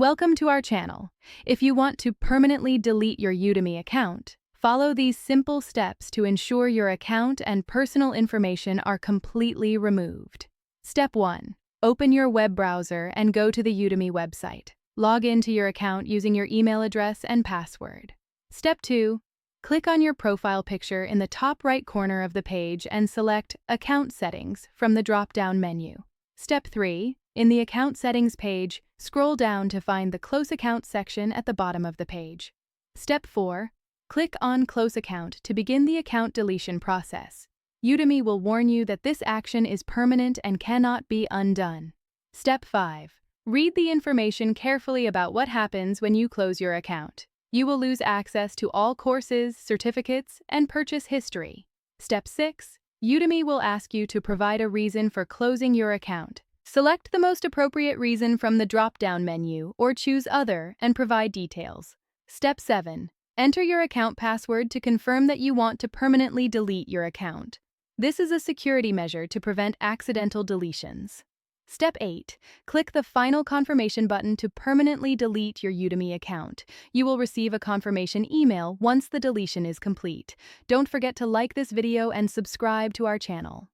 Welcome to our channel. If you want to permanently delete your Udemy account, follow these simple steps to ensure your account and personal information are completely removed. Step 1. Open your web browser and go to the Udemy website. Log into your account using your email address and password. Step 2. Click on your profile picture in the top right corner of the page and select Account Settings from the drop-down menu. Step 3. In the Account Settings page, scroll down to find the Close Account section at the bottom of the page. Step 4. Click on Close Account to begin the account deletion process. Udemy will warn you that this action is permanent and cannot be undone. Step 5. Read the information carefully about what happens when you close your account. You will lose access to all courses, certificates, and purchase history. Step 6. Udemy will ask you to provide a reason for closing your account. Select the most appropriate reason from the drop-down menu or choose Other and provide details. Step 7. Enter your account password to confirm that you want to permanently delete your account. This is a security measure to prevent accidental deletions. Step 8. Click the Final Confirmation button to permanently delete your Udemy account. You will receive a confirmation email once the deletion is complete. Don't forget to like this video and subscribe to our channel.